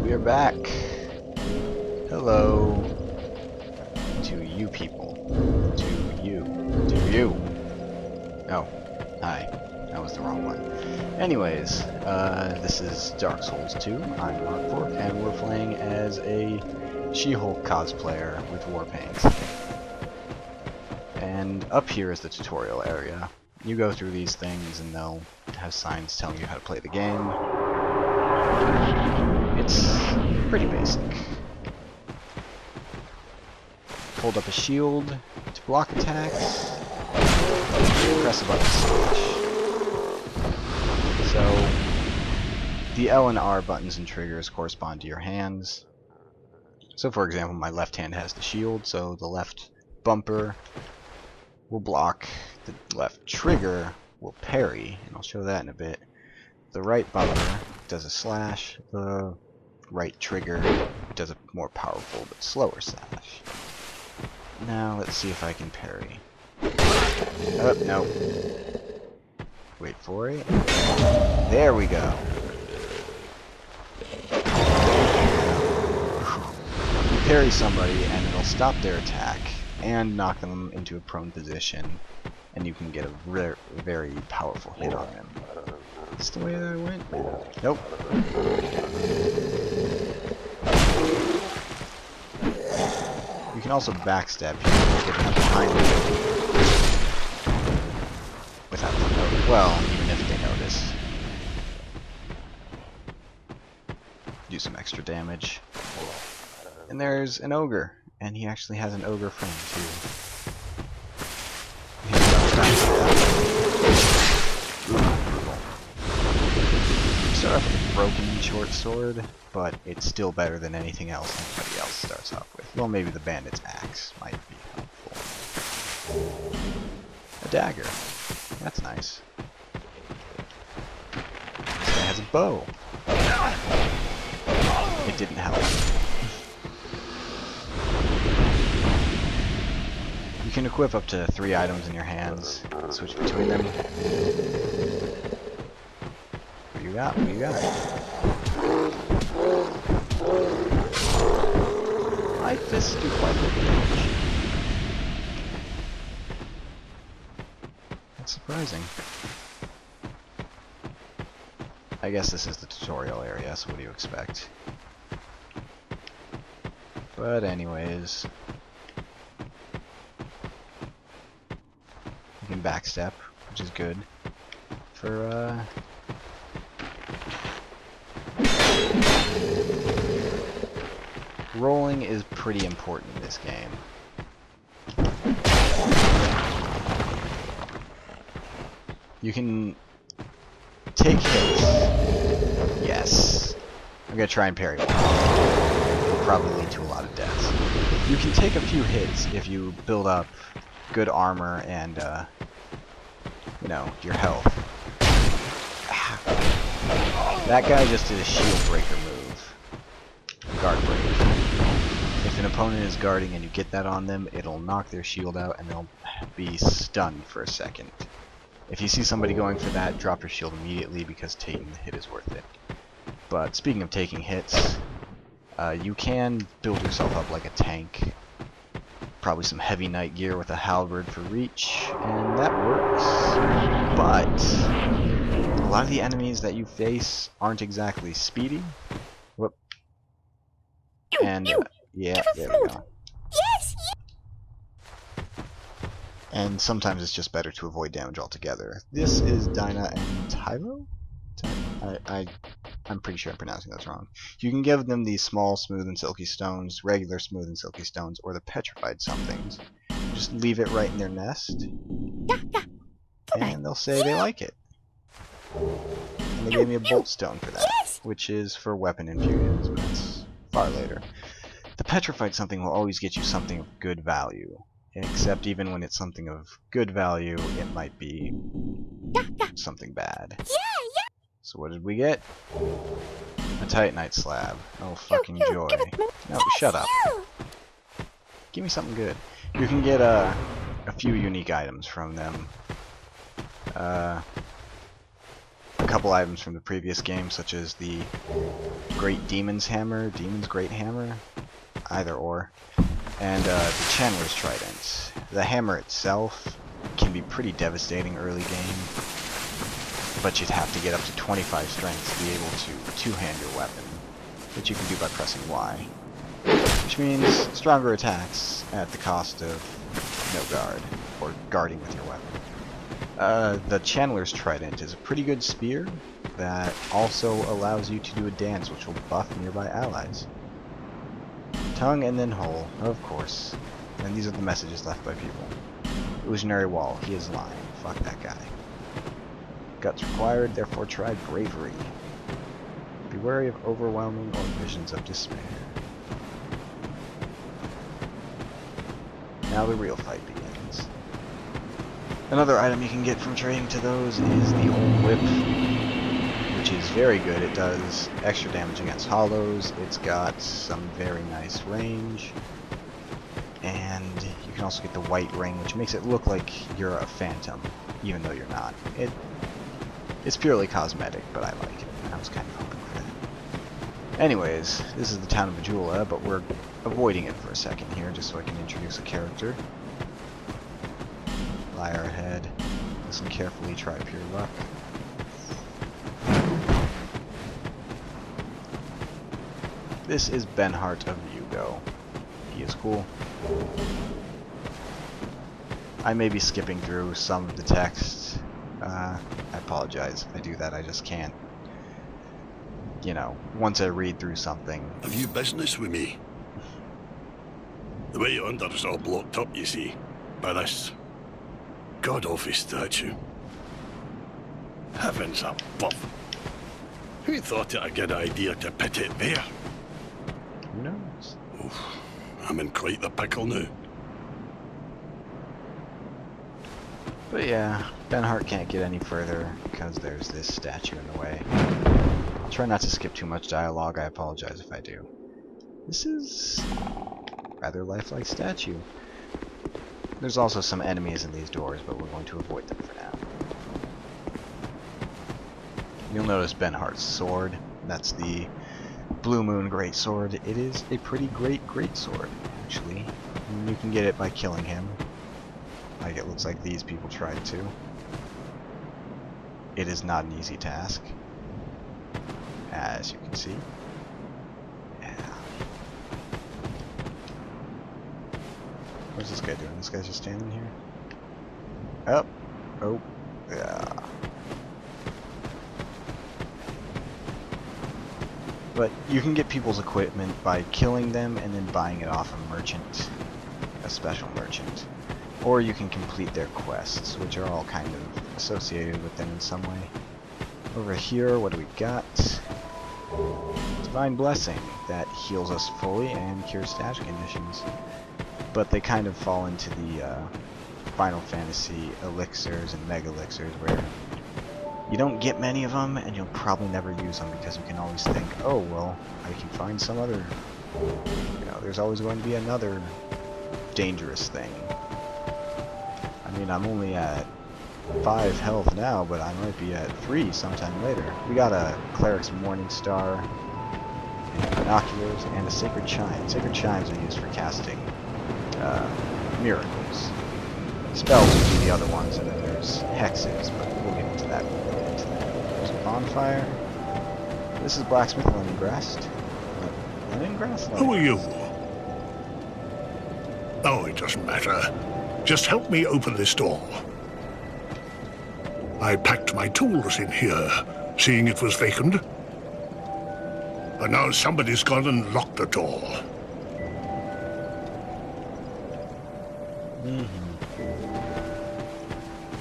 we are back. Hello to you people. To you. To you. Oh, hi. That was the wrong one. Anyways, this is Dark Souls 2. I'm Mark Fork, and we're playing as a She-Hulk cosplayer with war paint. And up here is the tutorial area. You go through these things and they'll have signs telling you how to play the game. It's pretty basic. Hold up a shield to block attacks. Press a button to slash. So, the L and R buttons and triggers correspond to your hands. So for example, my left hand has the shield, so the left bumper will block, the left trigger will parry, and I'll show that in a bit. The right bumper does a slash, the right trigger does a more powerful but slower slash. Now let's see if I can parry. Oh, no. Wait for it. There we go. You parry somebody and it'll stop their attack and knock them into a prone position, and you can get a very powerful hit on them. Is this the way that I went? Nope. You can also backstab people, getting up behind them without them notice. Well, even if they notice. Do some extra damage. And there's an ogre, and he actually has an ogre friend too. You start off with a broken short sword, but it's still better than anything else anybody else starts off with. Well, maybe the bandit's axe might be helpful. A dagger. That's nice. This guy has a bow. It didn't help. You can equip up to 3 items in your hands. Switch between them. What you got? What you got? My fists do quite a bit of damage. That's surprising. I guess this is the tutorial area, so what do you expect? But anyways, you can backstep, which is good for rolling is pretty important in this game. You can take hits. Yes. I'm gonna try and parry one. It'll probably lead to a lot of deaths. You can take a few hits if you build up good armor and, you know, your health. That guy just did a shield breaker move. Guard break. If an opponent is guarding and you get that on them, it'll knock their shield out and they'll be stunned for a second. If you see somebody going for that, drop your shield immediately because taking the hit is worth it. But speaking of taking hits, you can build yourself up like a tank. Probably some heavy knight gear with a halberd for reach, and that works. But a lot of the enemies that you face aren't exactly speedy. Whoop. And yeah, there we go. And sometimes it's just better to avoid damage altogether. This is Dinah and Tylo? I'm pretty sure I'm pronouncing those wrong. You can give them these small, smooth, and silky stones, regular smooth and silky stones, or the petrified somethings. Just leave it right in their nest, and they'll say they like it. And they gave me a bolt stone for that, which is for weapon infusions, but it's far later. The petrified something will always get you something of good value. Except even when it's something of good value, it might be something bad. So what did we get? A Titanite slab. Oh, fucking joy. No, shut up. Give me something good. You can get a few unique items from them. couple items from the previous game, such as the Great Demon's Hammer, Demon's Great Hammer, either or, and the Channeler's Trident. The hammer itself can be pretty devastating early game, but you'd have to get up to 25 strength to be able to two-hand your weapon, which you can do by pressing Y, which means stronger attacks at the cost of no guard, or guarding with your weapon. The Channeler's Trident is a pretty good spear that also allows you to do a dance which will buff nearby allies. Tongue and then hole, of course. And these are the messages left by people. Illusionary Wall, he is lying. Fuck that guy. Guts required, therefore try bravery. Be wary of overwhelming or visions of despair. Now the real fight begins. Another item you can get from trading to those is the old whip, which is very good. It does extra damage against hollows, it's got some very nice range, and you can also get the white ring, which makes it look like you're a phantom, even though you're not. It's purely cosmetic, but I like it. I was kind of hoping for that. Anyways, this is the town of Majula, but we're avoiding it for a second here, just so I can introduce a character. Liar ahead. Listen carefully, try pure luck. This is Benhart of Yugo. He is cool. I may be skipping through some of the text. I apologize if I do that, I just can't. You know, once I read through something. Have you business with me? The way under is all blocked up, you see, by this god-awful statue. Heavens above! Who thought it a good idea to put it there? Who knows? Oof, I'm in quite the pickle now. But yeah, Benhart can't get any further because there's this statue in the way. I'll try not to skip too much dialogue, I apologize if I do. This is rather lifelike statue. There's also some enemies in these doors, but we're going to avoid them for now. You'll notice Benhart's sword. That's the Blue Moon Greatsword. It is a pretty great sword, actually. And you can get it by killing him. Like it looks like these people tried to. It is not an easy task, as you can see. Yeah. What's this guy doing? This guy's just standing here? Oh. Oh. Yeah. But you can get people's equipment by killing them and then buying it off a merchant. A special merchant. Or you can complete their quests, which are all kind of associated with them in some way. Over here, what do we got? Divine Blessing. That heals us fully and cures stash conditions. But they kind of fall into the Final Fantasy elixirs and mega elixirs where you don't get many of them and you'll probably never use them because you can always think, oh well, I can find some other, you know, there's always going to be another dangerous thing. I mean, I'm only at 5 health now, but I might be at 3 sometime later. We got a Cleric's Morning Star, and binoculars, and a Sacred Chime. Sacred Chimes are used for casting miracles. Spells would be the other ones, and then there's hexes, but we'll get into that when we get into that. There's a bonfire. This is Blacksmith Leningrad. Leningrad? Who are you? Oh, it doesn't matter. Just help me open this door. I packed my tools in here, seeing it was vacant. But now somebody's gone and locked the door.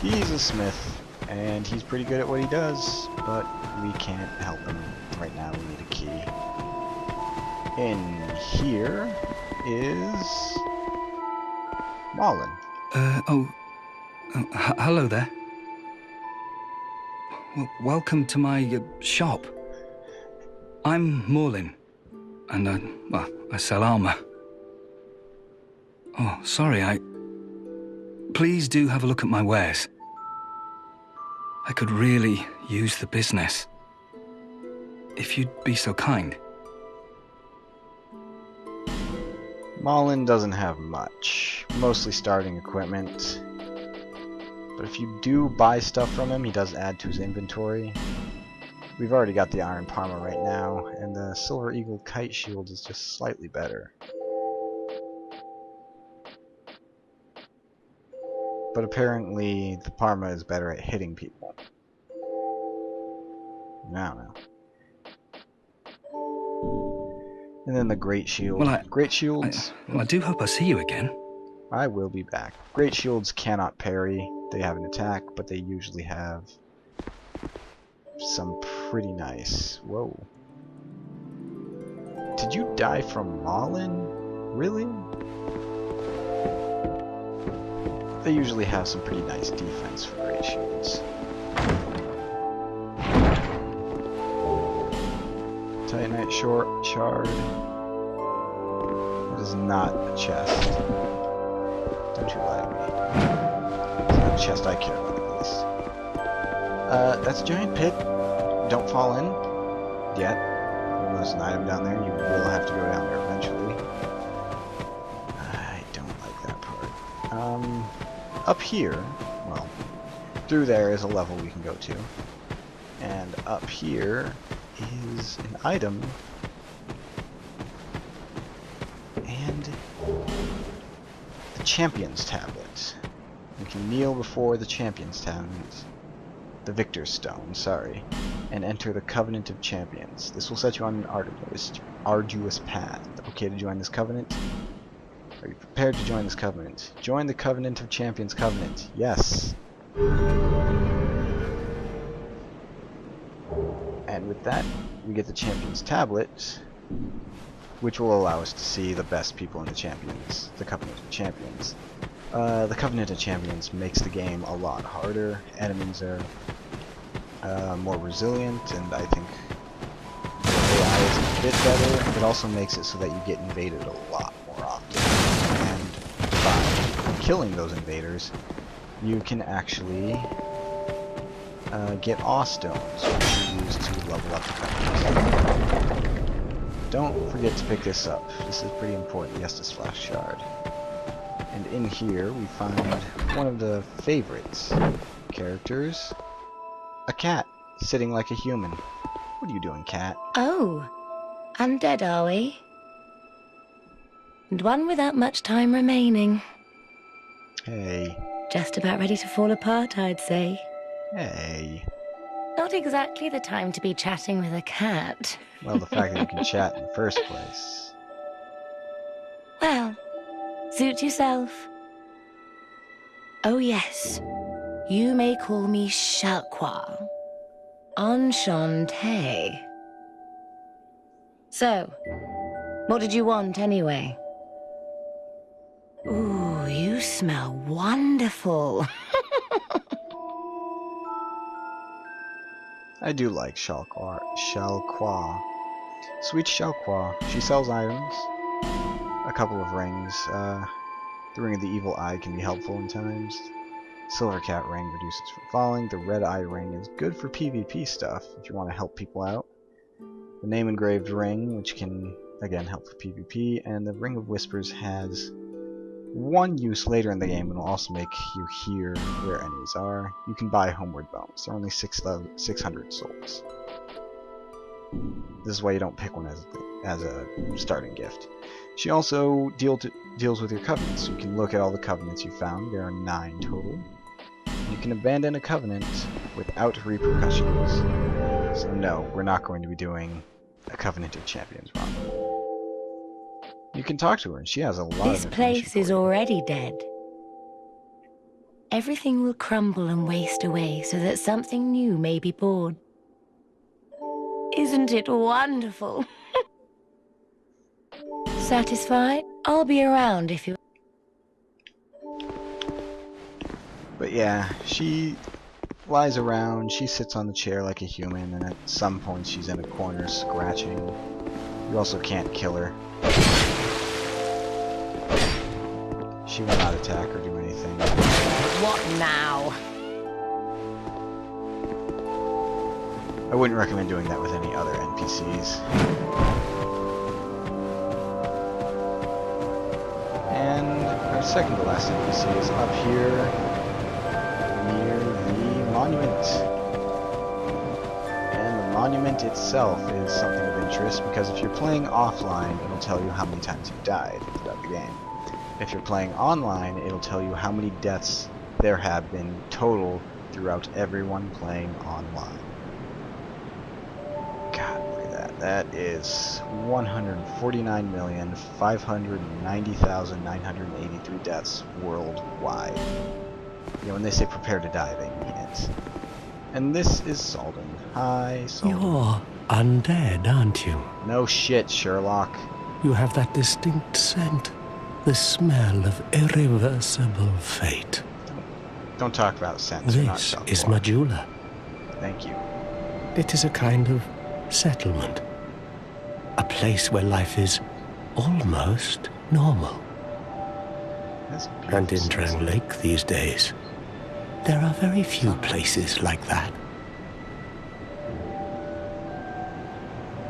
He's a smith, and he's pretty good at what he does, but we can't help him right now. We need a key. In here is Malin. Hello there. Well, welcome to my shop. I'm Morlin, and I sell armor. Oh, sorry, Please do have a look at my wares. I could really use the business. If you'd be so kind. Malin doesn't have much, mostly starting equipment. But if you do buy stuff from him, he does add to his inventory. We've already got the Iron Parma right now, and the Silver Eagle Kite Shield is just slightly better. But apparently the Parma is better at hitting people. I don't know. And then the Great Shield. Well, Great Shields... I do hope I see you again. I will be back. Great Shields cannot parry. They have an attack, but they usually have some pretty nice... Whoa. Did you die from Malin? Really? They usually have some pretty nice defense for Great Shields. Titanite Shard. That is not a chest. Don't you lie to me. It's not a chest I care about, at least. That's a giant pit. Don't fall in. Yet. There's an item down there. You will have to go down there eventually. I don't like that part. Up here, well, through there is a level we can go to. And up here is an item. And the Champion's Tablet. We can kneel before the Champion's Tablet. The Victor's Stone, sorry. And enter the Covenant of Champions. This will set you on an arduous path. Okay to join this covenant? Are you prepared to join this covenant? Join the Covenant of Champions Covenant. Yes. And with that, we get the Champion's Tablet, which will allow us to see the best people in the Champions, the Covenant of Champions. The Covenant of Champions makes the game a lot harder. Enemies are more resilient, and I think the AI is a bit better. It also makes it so that you get invaded a lot more often. And by killing those invaders, you can actually get awe stones, which you use to level up the Covenant. Don't forget to pick this up. This is pretty important. Yes, this Flash Shard. And in here we find one of the favorites characters, a cat, sitting like a human. What are you doing, cat? Oh, undead are we? And one without much time remaining. Hey. Just about ready to fall apart, I'd say. Hey. Not exactly the time to be chatting with a cat. Well, the fact that you can chat in the first place. Well, suit yourself. Oh yes, you may call me Shalqua. Enchanté. So, what did you want anyway? Ooh, you smell wonderful. I do like Shalqua. Sweet Shalqua. She sells items. A couple of rings. The Ring of the Evil Eye can be helpful in times. Silver Cat Ring reduces from falling. The Red Eye Ring is good for PvP stuff if you want to help people out. The Name Engraved Ring, which can again help for PvP, and the Ring of Whispers has one use later in the game and will also make you hear where enemies are. You can buy Homeward Bones. They're only 600 souls. This is why you don't pick one as a starting gift. She also deals with your covenants. So you can look at all the covenants you found. There are 9 total. You can abandon a covenant without repercussions. So no, we're not going to be doing a Covenant of Champions run. You can talk to her, and she has a lot of This information place for is you. already dead. Everything will crumble and waste away so that something new may be born. Isn't it wonderful? Satisfied? I'll be around if you... But yeah, she lies around, she sits on the chair like a human, and at some point she's in a corner scratching. You also can't kill her. She will not attack or do anything. What now? I wouldn't recommend doing that with any other NPCs. And our second to last NPC is up here near the monument. And the monument itself is something of interest because if you're playing offline, it'll tell you how many times you've died throughout the game. If you're playing online, it'll tell you how many deaths there have been total throughout everyone playing online. God, look at that. That is 149,590,983 deaths worldwide. You know, when they say prepare to die, they mean it. And this is Salden. Hi, Salden. You're undead, aren't you? No shit, Sherlock. You have that distinct scent. The smell of irreversible fate. Don't talk about scents. This is Majula. Thank you. It is a kind of settlement. A place where life is almost normal. And in Drang Lake these days, there are very few places like that.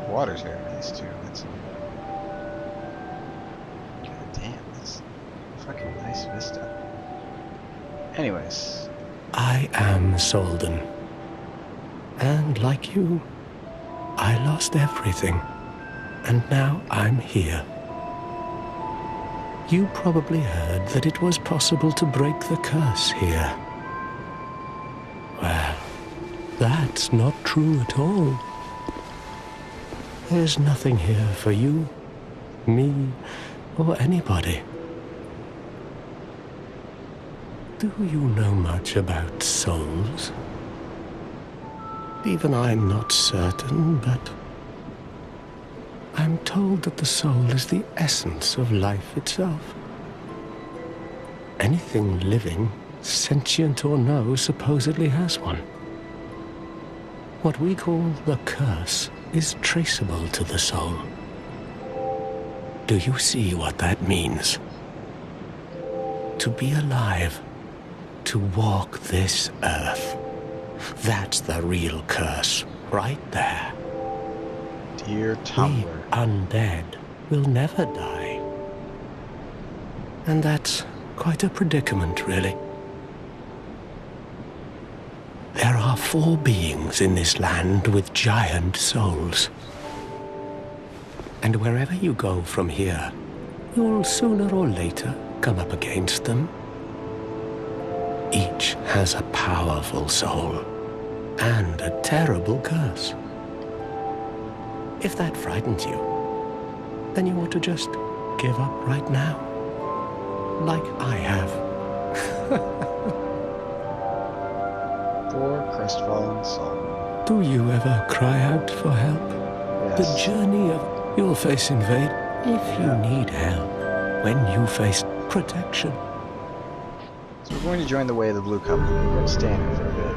Water's very nice too. That's God damn, that's a fucking nice vista. Anyways, I am Salden. And like you, I lost everything. And now I'm here. You probably heard that it was possible to break the curse here. Well, that's not true at all. There's nothing here for you, me, or anybody. Do you know much about souls? Even I'm not certain, but I'm told that the soul is the essence of life itself. Anything living, sentient or no, supposedly has one. What we call the curse is traceable to the soul. Do you see what that means? To be alive, to walk this earth. That's the real curse, right there. dear We Tumbler. undead will never die. And that's quite a predicament, really. There are 4 beings in this land with giant souls. And wherever you go from here, you'll sooner or later come up against them. Each has a powerful soul and a terrible curse. If that frightens you, then you ought to just give up right now, like I have. Poor crestfallen soul. Do you ever cry out for help? Yes. The journey of... You'll face invade if you need help. When you face protection. So we're going to join the Way of the Blue Covenant. We're going to stay in it for a bit.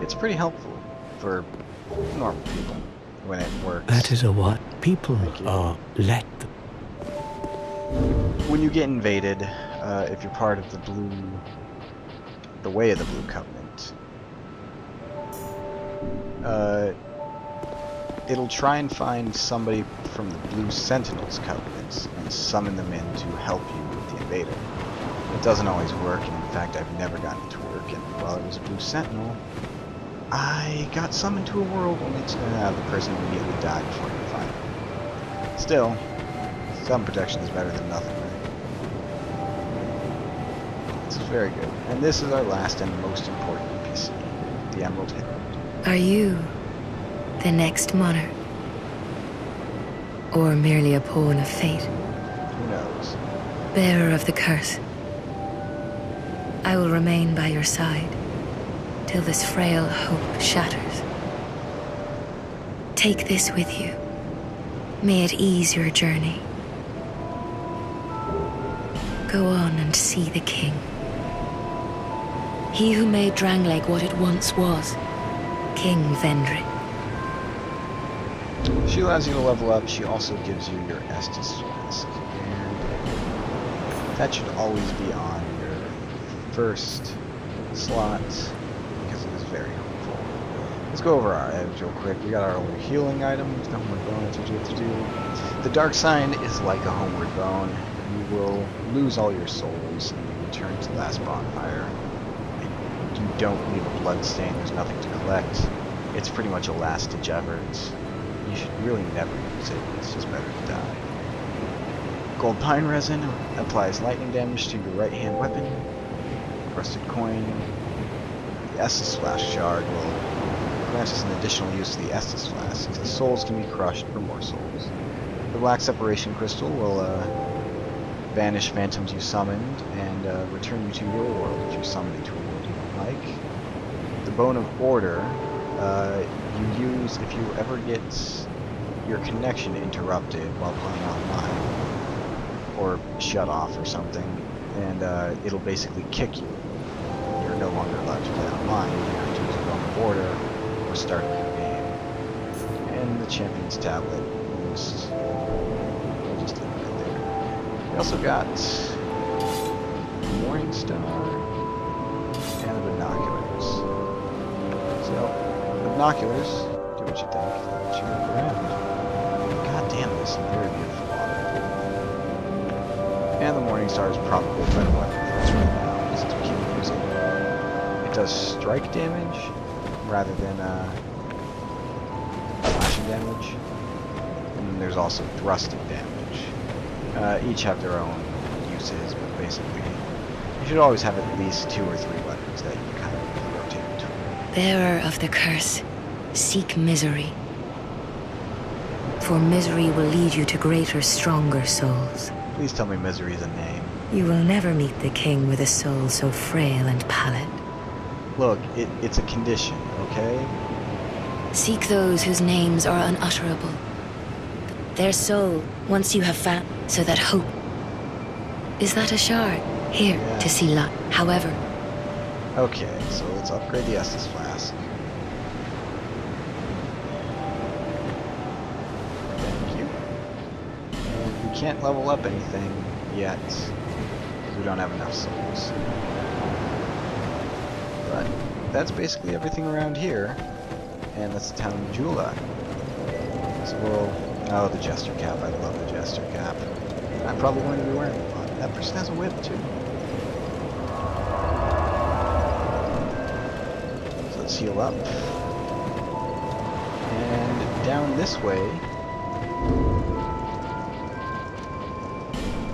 It's pretty helpful for normal people when it works. That is a what? People are let... When you get invaded, if you're part of the Way of the Blue Covenant, it'll try and find somebody from the Blue Sentinels Covenant and summon them in to help you with the invader. It doesn't always work, and in fact I've never gotten it to work, and while I was a Blue Sentinel, I got summoned to a world only to have the person immediately die before I could find them. Still, some protection is better than nothing, right? This is very good. And this is our last and most important NPC, the Emerald Herald. Are you the next monarch? Or merely a pawn of fate? Who knows? Bearer of the curse. I will remain by your side till this frail hope shatters. Take this with you. May it ease your journey. Go on and see the king. He who made Drangleic what it once was, King Vendrick. She allows you to level up. She also gives you your Estus Flask. And that should always be on your first slot, because it is very helpful. Let's go over our items real quick. We got our only healing items, the homeward bone, that's what you have to do. The dark sign is like a homeward bone. You will lose all your souls and you return to the last bonfire. You don't leave a blood stain, there's nothing to collect. It's pretty much a last ditch effort. You should really never use it, it's just better to die. Gold pine resin applies lightning damage to your right hand weapon. Rusted coin. The Estus Flask shard will grant us an additional use of the Estus Flask. The souls can be crushed for more souls. The black separation crystal will banish phantoms you summoned and return you to your world if you summon into a world you don't like. The bone of order you use if you ever get your connection interrupted while playing online or shut off or something, and it'll basically kick you. You're no longer allowed to play online. You have to use a bone of order or start a new game. And the champion's tablet is just leave it right there. We also got the Morning Star and the binoculars. So, the binoculars, do what you think, let you look around. God damn, this is very beautiful water. And the Morning Star is probably a better weapon for us right now, just to keep using. It does strike damage rather than slashing damage. And then there's also thrusting damage. Each have their own uses, but basically you should always have at least 2 or 3 weapons that you kind of rotate between. Bearer of the curse, seek misery. For misery will lead you to greater, stronger souls. Please tell me misery is a name. You will never meet the king with a soul so frail and pallid. Look, it's a condition, okay? Seek those whose names are unutterable. Their soul, once you have found, so that hope. Is that a shard? Here, Yeah. to see luck. However, Okay, so let's upgrade the Estus Flask. Thank you. And we can't level up anything yet, because we don't have enough souls. But that's basically everything around here, and that's the town of Majula. So we'll... Oh, the Jester Cap. I love the Jester Cap. I'm probably going to be wearing one. That person has a whip, too. So let's heal up. And down this way,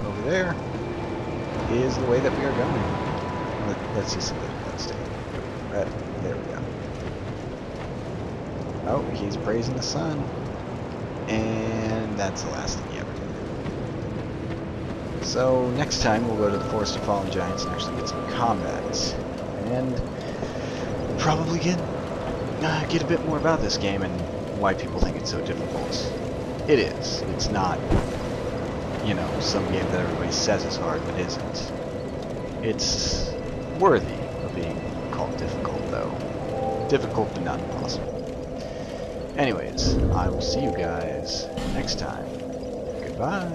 over there, is the way that we are going. Let's see something. Let's stay. There we go. Oh, he's praising the sun. And that's the last thing he ever did. So next time we'll go to the Forest of Fallen Giants and actually get some combat. And probably get a bit more about this game and why people think it's so difficult. It is. It's not, you know, some game that everybody says is hard but isn't. It's worthy of being called difficult, though. Difficult but not impossible. Anyways, I will see you guys next time. Goodbye.